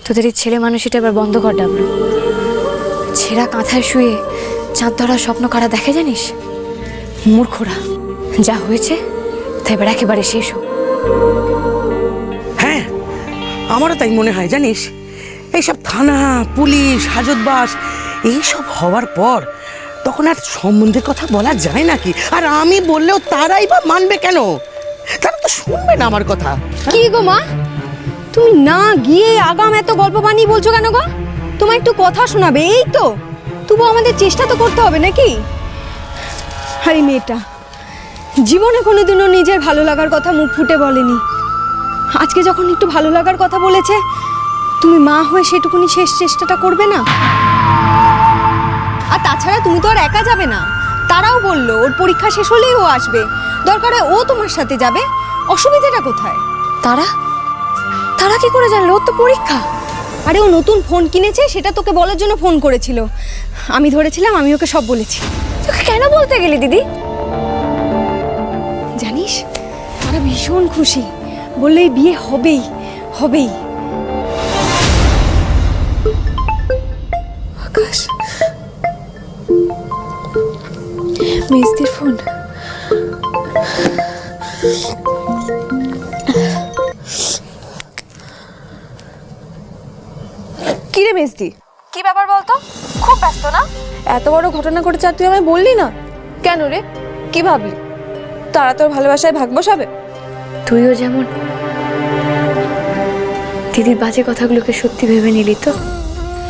তোদের এই ছেলে মানুষটা এবার বন্ধ কর ডাবলু। ছেঁড়া কাঁথায় শুয়ে চাঁদ ধরার স্বপ্ন কারা দেখে জানিস? মূর্খরা। যা হয়েছে তাই এবার একেবারে শেষ হোক। হ্যাঁ, আমারও তাই মনে হয় জানিস। এইসব থানা, পুলিশ, হাজতবাস এইসব হওয়ার পর তখন আর সম্বন্ধের কথা বলা যায় নাকি? আর আমি বললেও তারাই বা মানবে কেন? তারা তো শুনবে না আমার কথা। কি গো মা, তুমি না গিয়ে আগাম এত গল্প বানিয়ে বলছো কেন গো? তোমার একটু কথা শোনাবে এই তো, তবু আমাদের চেষ্টা তো করতে হবে নাকি? আরে মেয়েটা জীবনে কোনোদিনও নিজের ভালো লাগার কথা মুখ ফুটে বলেনি। আজকে যখন একটু ভালো লাগার কথা বলেছে, তুমি মা হয়ে সেটুকুনি শেষ চেষ্টাটা করবে না? আর তাছাড়া তুমি তো আর একা যাবে না, তারাও বললো ওর পরীক্ষা শেষ হলেই ও আসবে, দরকারে ও তোমার সাথে যাবে। অসুবিধাটা কোথায়? তারা তারা কি করে জানলো ওর তো পরীক্ষা? আরে ও নতুন ফোন কিনেছে, সেটা তোকে বলার জন্য ফোন করেছিল। আমি ধরেছিলাম, আমি ওকে সব বলেছি। তোকে কেন বলতে গেলি দিদি? জানিস তারা ভীষণ খুশি, বললে এই বিয়ে হবেই হবেই। আকাশ, মেজদির ফোন। কি রে মেজদি, কি ব্যাপার বলতো? খুব ব্যস্ত না? এত বড় ঘটনা ঘটেছে আর তুই আমায় বললি না কেন রে? কি ভাবলি তারা তোর ভালোবাসায় ভাগ বসাবে? তুইও যেমন দিদির বাজে কথাগুলোকে সত্যি ভেবে নিলি তো?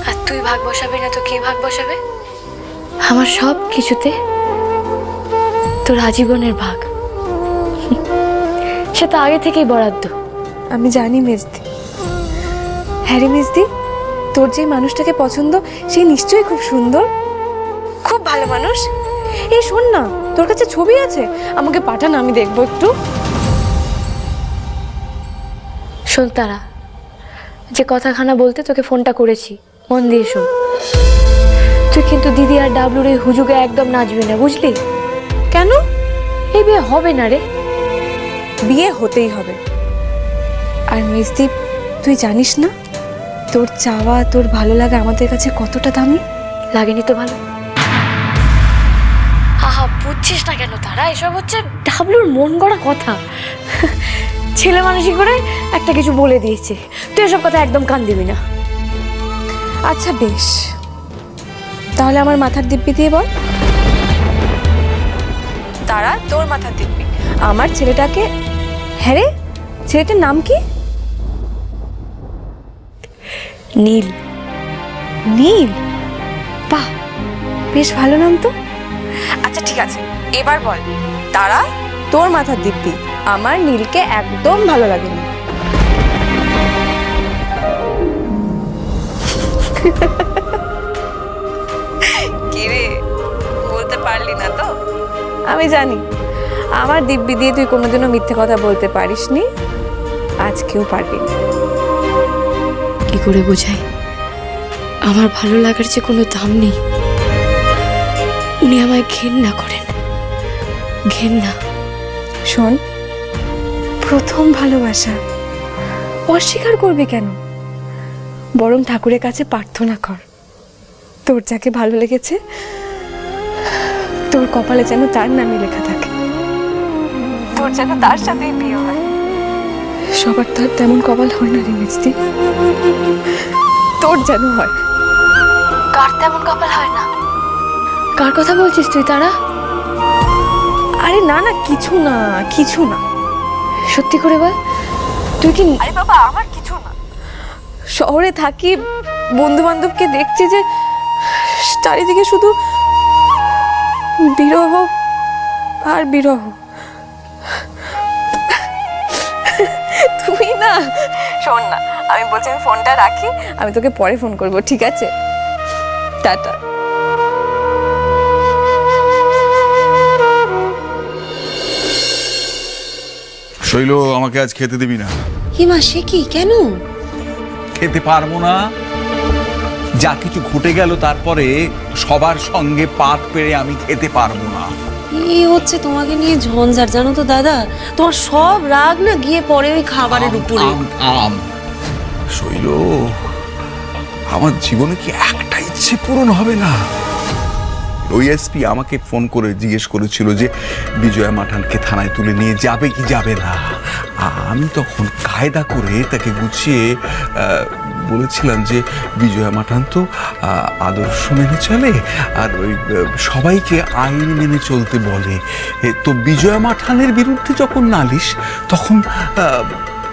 আর তুই ভাগ বসাবি না তো কে ভাগ বসাবে? আমার সব কিছুতে তোর আজীবনের ভাগ, সে তো আগে থেকেই বরাদ্দ। আমি জানি মেজদি। হ্যাঁ রে মেজদি, তোর যে মানুষটাকে পছন্দ সে নিশ্চয়ই খুব সুন্দর, খুব ভালো মানুষ। এই শোন না, তোর কাছে ছবি আছে, আমাকে পাঠান, আমি দেখবো একটু। শোন তারা, যে কথাখানা বলতে তোকে ফোনটা করেছি, মন দিয়ে শোন। তুই কিন্তু দিদি আর ডাবলুর এই হুজুগে একদম নাচবি না, বুঝলি? কেন? এই বিয়ে হবে না রে। বিয়ে হতেই হবে। আর মেজদি, তুই জানিস না তোর চাওয়া, তোর ভালো লাগা আমাদের কাছে কতটা দামি? লাগেনি তো ভালো? আহা, বুঝছিস না কেন তারা? এসব হচ্ছে ডাবলুর মন গড়া কথা। ছেলে মানুষই করে একটা কিছু বলে দিয়েছে, তুই এসব কথা একদম কান দিবি না। আচ্ছা বেশ, তাহলে আমার মাথার দিব্যি দিয়ে বল। তারা তোর মাথার দিব্যি আমার ছেলেটাকে। হ্যাঁ রে, ছেলেটার নাম কি? নীল। নীল? বাহ, বেশ ভালো নাম তো। আচ্ছা ঠিক আছে, এবার বল, তারা তোর মাথার দিব্যি আমার নীলকে একদম ভালো লাগেনি। কি রে, বলতে পারলি না তো? আমি জানি আমার দিব্যি দিয়ে তুই কোনোদিনও মিথ্যে কথা বলতে পারিসনি, আজকেও পারবি না। কি করে বোঝাই আমার ভালো লাগার যে কোনো দাম নেই? উনি আমায় ঘেন্না করেন, ঘেন্না। শোন, প্রথম ভালোবাসা অস্বীকার করবে কেন? বরং ঠাকুরের কাছে প্রার্থনা কর, তোর যাকে ভালো লেগেছে তোর কপালে যেন তার নামই লেখা থাকে, তোর যেন তার সাথেই বিয়ে হয়। সবার তো আর তেমন কপাল হয় না রে মিস্তি, তোর যেন হয়। কার তেমন কপাল হয় না? কার কথা বলছিস তুই তারা? আরে না না, কিছু না কিছু না। সত্যি করে বল, তুই কি? আরে বাবা, আমার কিছু না। শহরে থাকি, বন্ধু বান্ধবকে দেখছি যে চারিদিকে শুধু বিরহ আর বিরহ। তুই না, শোন না, আমি বলছি আমি ফোনটা রাখি, আমি তোকে পরে ফোন করবো, ঠিক আছে? টাটা। শৈল, আমাকে আজ খেতে দিবি না। কি মা, সে কি? কেন? খেতে পারবো না। যা কিছু ঘটে গেল তারপরে সবার সঙ্গে পাত পেরে আমি খেতে পারবো না। এই হচ্ছে তোমাকে নিয়ে ঝঞ্ঝাট, জানো তো দাদা, তোমার সব রাগ না গিয়ে পড়ে ওই খাবারের উপরে। শৈল, আমার জীবনে কি একটা ইচ্ছে পূরণ হবে না? ওই এসপি আমাকে ফোন করে জিজ্ঞেস করেছিল যে বিজয়া মাঠানকে থানায় তুলে নিয়ে যাবে কি যাবে না। আমি তখন কায়দা করে তাকে গুছিয়ে বলেছিলাম যে বিজয়া মাঠান তো আদর্শ মেনে চলে, আর ওই সবাইকে আইন মেনে চলতে বলে। তো বিজয়া মাঠানের বিরুদ্ধে যখন নালিশ, তখন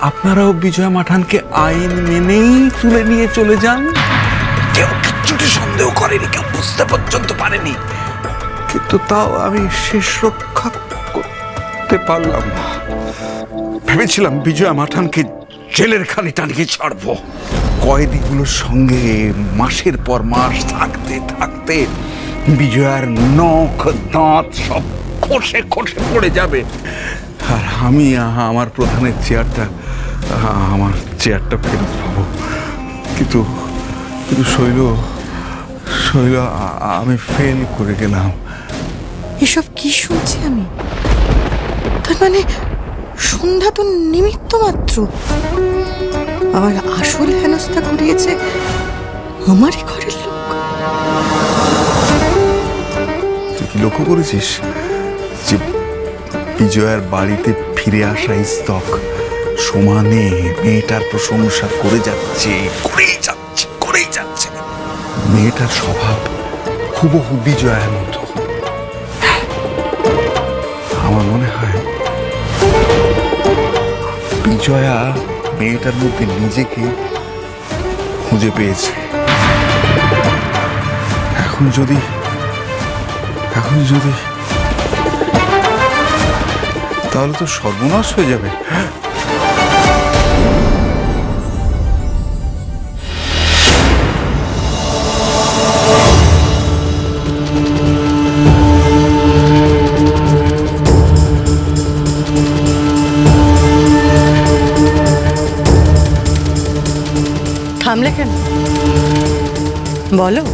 আপনারাও বিজয়া মাঠানকে আইন মেনেই তুলে নিয়ে চলে যান। কেউ কিচ্ছুটি সন্দেহ করেনি, কেউ বুঝতে পর্যন্ত পারেনি। কিন্তু তাও আমি শেষ রক্ষা করতে পারলাম না। ভেবেছিলাম বিজয়া মাঠানকে জেলের খালি টানিয়ে ছাড়বো। কয়েদিগুলোর সঙ্গে মাসের পর মাস থাকতে থাকতে বিজয়ার নখ দাঁত সব খসে খসে পড়ে যাবে, আর আমি আমার প্রধানের চেয়ারটা ফেরত পাবো। কিন্তু শৈল আমি ফেল করে গেলাম। এসব কি শুনছি আমি? তার মানে সন্ধ্যা তো নিমিত্ত মাত্র, আমার আসল হেনস্থা করিয়েছে আমারই ঘরের লোক। তুই কি লক্ষ্য করেছিস যে বিজয়ার বাড়িতে ফিরে আসা স্তক সমানে মেয়েটার প্রশংসা করে যাচ্ছে, করেই যাচ্ছে। মেয়েটার স্বভাব হুবহু বিজয়ার মতো। আমার মনে হয় বিজয়া মেয়েটার মধ্যে নিজেকে খুঁজে পেয়েছে। এখন যদি তাহলে তো সর্বনাশ হয়ে যাবে। থামলে কেন? বলো,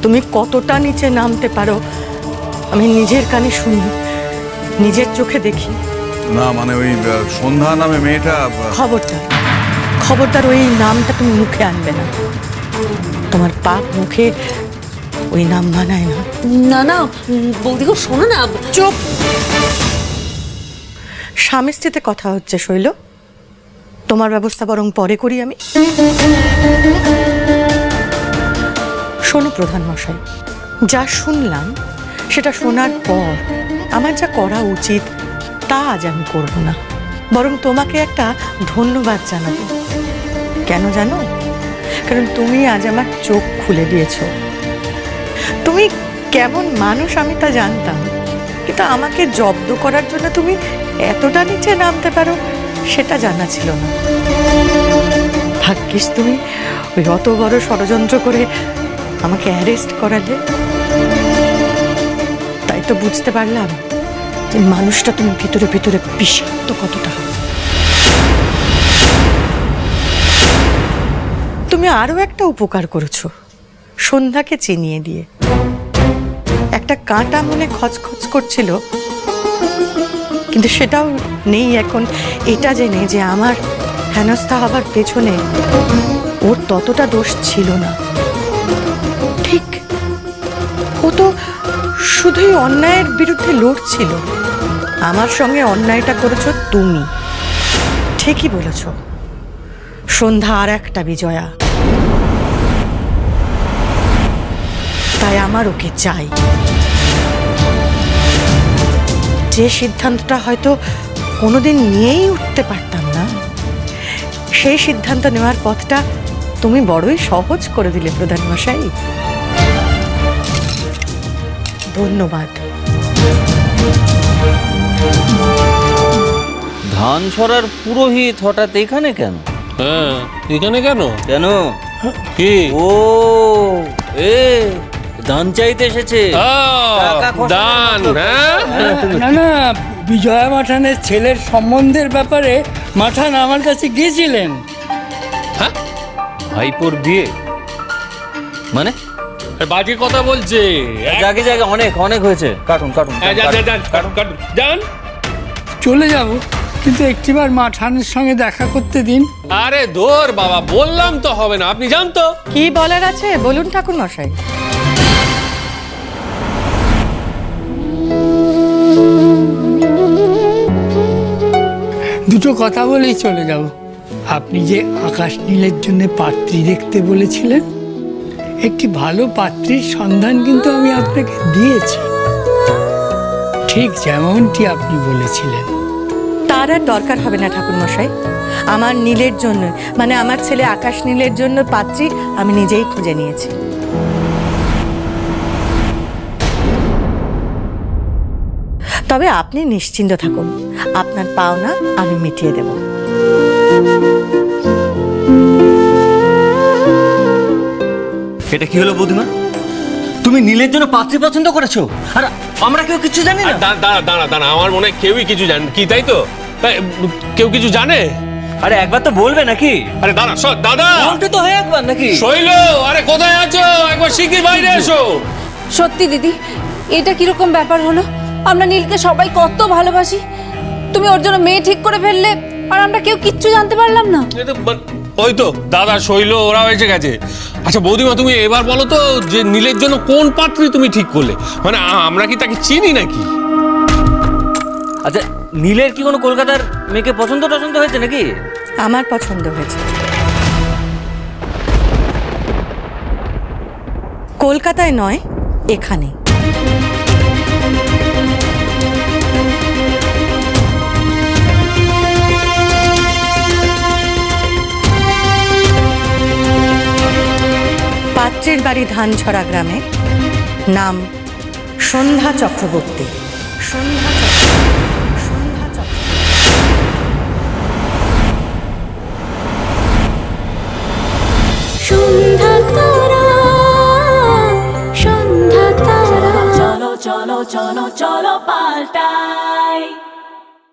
তুমি কতটা নিচে নামতে পারো আমি নিজের কানে শুনি, নিজের চোখে দেখি। না মানে ওই সন্ধ্যা নামে মেয়েটা। খবরদার ওই নামটা তুমি মুখে আনবে না। তোমার পাপ মুখে ওই নাম মানায় না। না না বৌদি গো, শোনো না। চুপ! স্বামী স্ত্রীতে কথা হচ্ছে শৈল, তোমার ব্যবস্থা বরং পরে করি আমি। শোনো প্রধান মশাই, যা শুনলাম সেটা শোনার পর আমার যা করা উচিত তা আজ আমি করব না, বরং তোমাকে একটা ধন্যবাদ জানাবো। কেন জানো? কারণ তুমি আজ আমার চোখ খুলে দিয়েছো। তুমি কেমন মানুষ আমি তা জানতাম, কিন্তু আমাকে জব্দ করার জন্য তুমি এতটা নিচে নামতে পারো সেটা জানা ছিল না। ভাগ্যিস তুমি ওই অত বড় ষড়যন্ত্র করে আমাকে অ্যারেস্ট করালে। তাই তো বুঝতে পারলাম যে মানুষটা তুমি ভিতরে ভিতরে বিষাক্ত কতটা। তুমি আরো একটা উপকার করেছো, সন্ধ্যাকে চিনিয়ে দিয়ে। একটা কাঁটা মনে খচখচ করছিল, কিন্তু সেটাও নেই এখন, এটা জেনে যে আমার হেনস্থা হবার পেছনে ওর ততটা দোষ ছিল না। ঠিক, ও তো শুধুই অন্যায়ের বিরুদ্ধে লড়ছিল। আমার সঙ্গে অন্যায়টা করেছ তুমি। ঠিকই বলেছ, সন্ধ্যা আর একটা বিজয়া। তাই আমার ওকে চাই। যে সিদ্ধান্তটা হয়তো কোনোদিন নিয়েই উঠতে পারতাম না, সেই সিদ্ধান্ত নেওয়ার পথটা তুমি বড়ই সহজ করে দিলে প্রধান মশাই। ধন্যবাদ। ধান ছড়ার পুরোহিত হঠাৎ এখানে কেন? হ্যাঁ, এখানে কেন? কেন? কি? ও এ দান চাইতে এসেছে। টাকা খরচা দান? হ্যাঁ, না না, বিজয়া মাঠানের ছেলের সম্বন্ধের ব্যাপারে মাঠান আমার কাছে গিয়েছিলেন। হ্যাঁ, ভাইপোর বিয়ে মানে? বাজে কথা বলছে। জাগে অনেক অনেক হয়েছে। কাটুন কাটুন যান, যান, যান, কাটুন, কাটুন, যান। চলে যাব, কিন্তু একটিবার মাঠানের সঙ্গে দেখা করতে দিন। আরে ধর বাবা, বললাম তো হবে না, আপনি জান তো। কি বলার আছে বলুন ঠাকুর মশাই। দুটো কথা বলেই চলে যাব। আপনি যে আকাশ নীলের জন্য পাত্রী দেখতে বলেছিলেন, একটি ভালো পাত্রীর সন্ধান কিন্তু আমি আপনাকে দিয়েছি, ঠিক যেমনটি আপনি বলেছিলেন। তার আর দরকার হবে না ঠাকুর মশাই। আমার নীলের জন্য, মানে আমার ছেলে আকাশ নীলের জন্য পাত্রী আমি নিজেই খুঁজে নিয়েছি। তবে আপনি নিশ্চিন্ত থাকুন, আপনার পাওনা আমি মিটিয়ে দেব। এটা কি হলো বৌদিমা? তুমি নীলের জন্য পাত্রী পছন্দ করেছো আর আমরা কেউ কিছু জানি না? দাঁড়া, আমার মনে হয় কেউই কিছু জানে কি, তাই তো? কেউ কিছু জানে? আরে একবার তো বলবে নাকি? আরে দাঁড়া, দাদা বলতে তো হয় একবার নাকি? শৈল, আরে কোথায় আছো? একবার শিগগির বাইরে এসো। সত্যি দিদি, এটা কিরকম ব্যাপার হলো? আমরা নীলকে সবাই কত ভালোবাসি, তুমি ওর জন্য মেয়ে ঠিক করে ফেললে আর আমরা কেউ কিচ্ছু জানতে পারলাম না। ওই তো দাদা, শৈল ওরাও এসে গেছে। আচ্ছা বৌদিমা, তুমি এবার বলো তো যে নীলের জন্য কোন পাত্রী তুমি ঠিক করলে? মানে আমরা কি তাকে চিনি নাকি? আচ্ছা, নীলের কি কোনো কলকাতার মেয়েকে পছন্দ টছন্দ হয়েছে নাকি? আমার পছন্দ হয়েছে। কলকাতায় নয়, এখানে। পাত্রের বাড়ি ধানছড়া গ্রামে, নাম সন্ধ্যা চক্রবর্তী। সন্ধ্যা সন্ধ্যা তারা, সন্ধ্যা তারা, চলো চলো চলো চলো পাল্টাই।